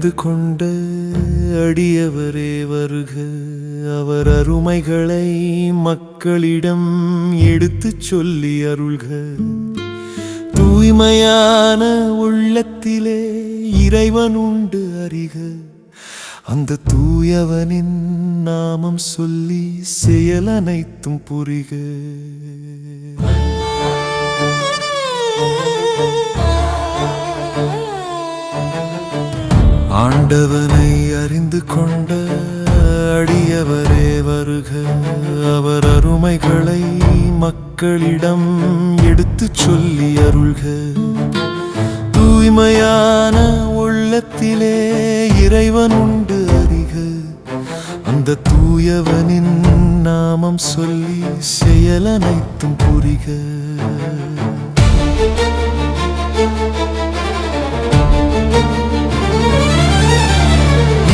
அறிந்து கொண்ட அடியவரே வருக. அவர் அருமைகளை மக்களிடம் எடுத்துச் சொல்லி அருள்க. தூய்மையான உள்ளத்திலே இறைவன் உண்டு அறிக. அந்த தூயவனின் நாமம் சொல்லி செயல் அனைத்தும் புரிக. ஆண்டவனை அறிந்து கொண்ட அடியவரே வருக. அவர் அருமைகளை மக்களிடம் எடுத்துச் சொல்லி அருள்க. தூய்மையான உள்ளத்திலே இறைவன் உண்டு அறிக. அந்த தூயவனின் நாமம் சொல்லி செயல் அனைத்தும் புரிக.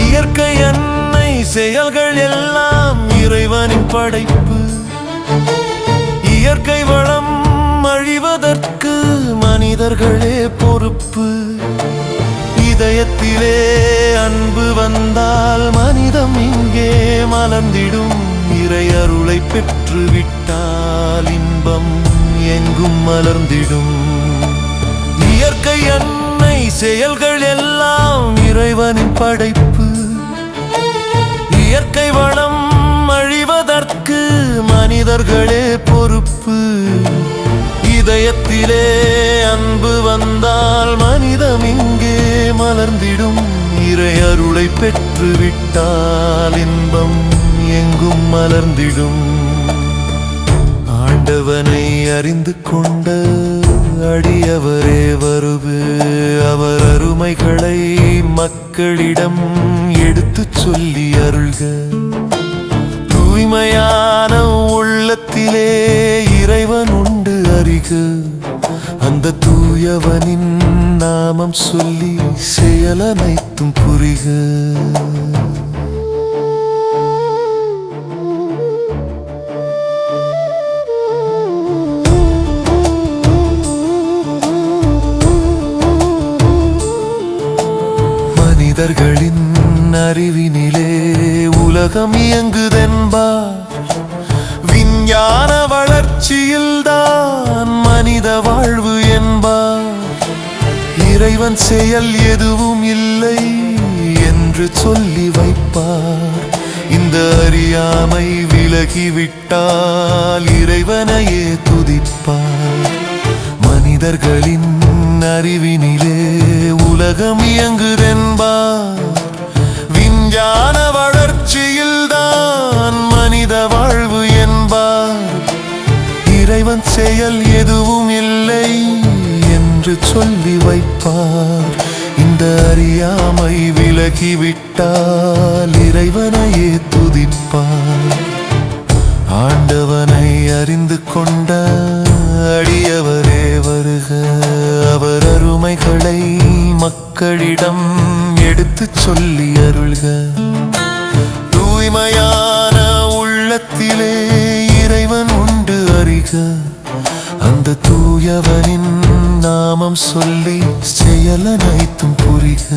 இயற்கை அன்னை செயல்கள் எல்லாம் இறைவனின் படைப்பு. இயற்கை வளம் அழிவதற்கு மனிதர்களே பொறுப்பு. இதயத்திலே அன்பு வந்தால் மனிதம் இங்கே மலர்ந்திடும். இறை அருளை பெற்று விட்டால் இன்பம் எங்கும் மலர்ந்திடும். இயற்கை அன்னை செயல்கள் எல்லாம் இறைவனின் படைப்பு. இயற்கை வளம் அழிவதற்கு மனிதர்களே பொறுப்பு. இதயத்திலே அன்பு வந்தால் மனிதம் இங்கே மலர்ந்திடும். இறை அருளை பெற்று விட்டால் இன்பம் எங்கும் மலர்ந்திடும். ஆண்டவனை அறிந்து கொண்ட அடியவரே வருக. அவர் அருமைகளை மக்களிடம் எடுத்துச் சொல்லி அருள்க. தூய்மையான உள்ளத்திலே இறைவன் உண்டு அறிக. அந்த தூயவனின் நாமம் சொல்லி செயல் அனைத்தும் புரிக. மனிதர்களின் அறிவினிலே உலகம் இயங்குதென்பார். விஞ்ஞான வளர்ச்சியில்தான் மனித வாழ்வு என்பார். இறைவன் செயல் எதுவும் இல்லை என்று சொல்லி வைப்பார். இந்த அறியாமை விலகிவிட்டால் இறைவனையே துதிப்பார். மனிதர்களின் அறிவினிலே உலகம் இயங்குதென்பார். விஞ்ஞான வளர்ச்சியில்தான் மனித வாழ்வு என்பார். இறைவன் செயல் எதுவும் இல்லை என்று சொல்லி வைப்பார். இந்த அறியாமை விலகிவிட்டால் இறைவனையே துதிப்பார். ஆண்டவனை அறிந்து கொண்ட அடியவரே வருக. அவர் அருமைகளை மக்களிடம் எடுத்துச் சொல்லி அருள்க. தூய்மையான உள்ளத்திலே இறைவன் உண்டு அறிக. அந்த தூயவனின் நாமம் சொல்லி செயல் அனைத்தும் புரிக.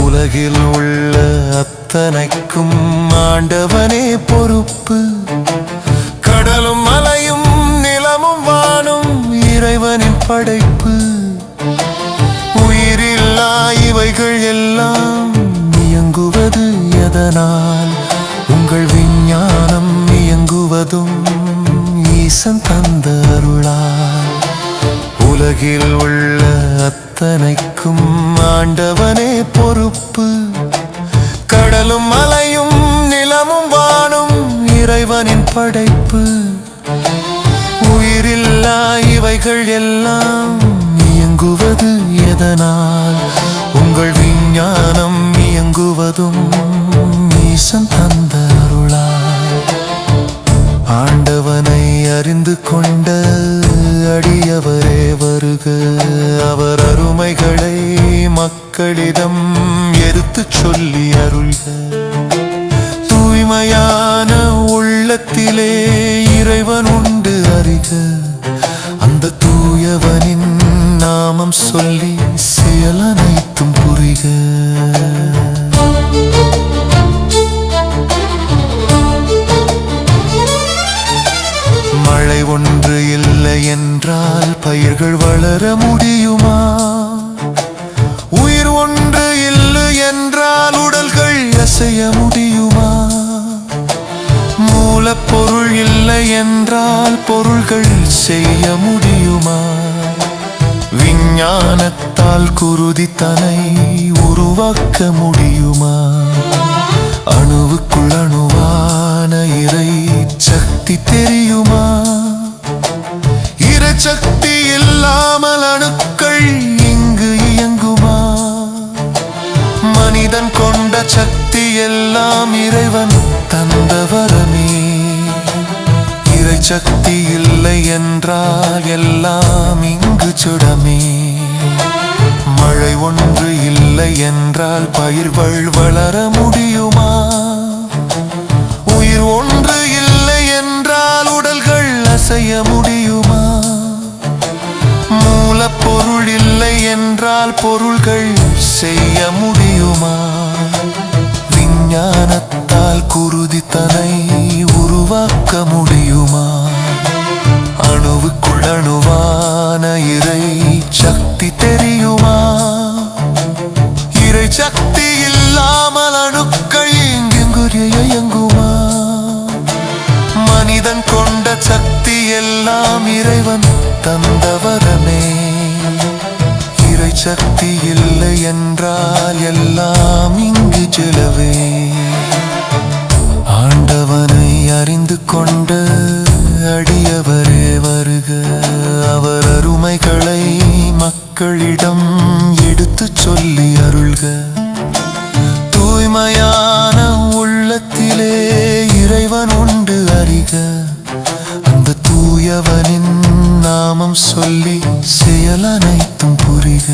உலகில் உள்ள அத்தனைக்கும் ஆண்டவனே பொறுப்பு. கடலும் மலையும் நிலமும் வானும் இறைவனின் படைப்பு. உயிரில்லா இவைகள் எல்லாம் இயங்குவது எதனால்? உங்கள் விஞ்ஞானம் இயங்குவதும் ஈசன் தந்த அருளால். உலகில் உள்ள அத்தனைக்கும் ஆண்டவனே பொறுப்பு. கடலும் மலையும் நிலமும் வானும் இறைவனின் படைப்பு. உயிரில்லா இவைகள் எல்லாம் இயங்குவது எதனால்? உங்கள் விஞ்ஞானம் இயங்குவதும் ஈசன் தந்த அருளால். ஆண்டவனை அறிந்து கொண்ட அடியவரே வருக. அவர் அருமைகளை மக்களிடம் எடுத்துச் சொல்லி அருள்க. தூய்மையான உள்ளத்திலே இறைவன் உண்டு அறிக. நாமம் சொல்லி செயல் அனைத்தும் புரிக. மழை ஒன்று இல்லை என்றால் பயிர்கள் வளர முடியுமா? உயிர் ஒன்று இல்லை என்றால் உடல்கள் அசைய முடியுமா? மூலப்பொருள் இல்லை என்றால் பொருள்கள் செய்ய முடியுமா? விஞ்ஞானத்தால் குருதி தன்னை உருவாக்க முடியுமா? அணுவுக்குள் அணுவான இறை சக்தி தெரியுமா? இறை சக்தி இல்லாமல் அணுக்கள் இங்கு இயங்குமா? மனிதன் கொண்ட சக்தி எல்லாம் இறைவன் தந்த வரமே. இறை சக்தி இல்லை என்றால் எல்லாம் இங்கு சுடமே. மழை ஒன்று இல்லை என்றால் பயிர்கள் வளர முடியுமா? உயிர் ஒன்று இல்லை என்றால் உடல்கள் அசைய முடியுமா? மூலப்பொருள் இல்லை என்றால் பொருள்கள் செய்ய முடியுமா? விஞ்ஞானத்தால் குருதி தன்னை உருவாக்க முடியுமா? அணுவுக்குள் அணுவான இறை சக்தி தெரியுமா? இறை சக்தி இல்லாமல் அணுக்கள் எங்கெங்கு இயங்குமா? மனிதன் கொண்ட சக்தி எல்லாம் இறைவன் தந்த வரமே. இறை சக்தி இல்லை என்றால் எல்லாம் இங்கு செலவே. ஆண்டவனை அறிந்து கொண்ட அடியவரே வருக. அவர் அருமைகளை மக்களிடம் எடுத்துச் சொல்லி அருள்க. தூய்மையான உள்ளத்திலே இறைவன் உண்டு அறிக. அந்த தூயவனின் நாமம் சொல்லி செயல் அனைத்தும் புரிக.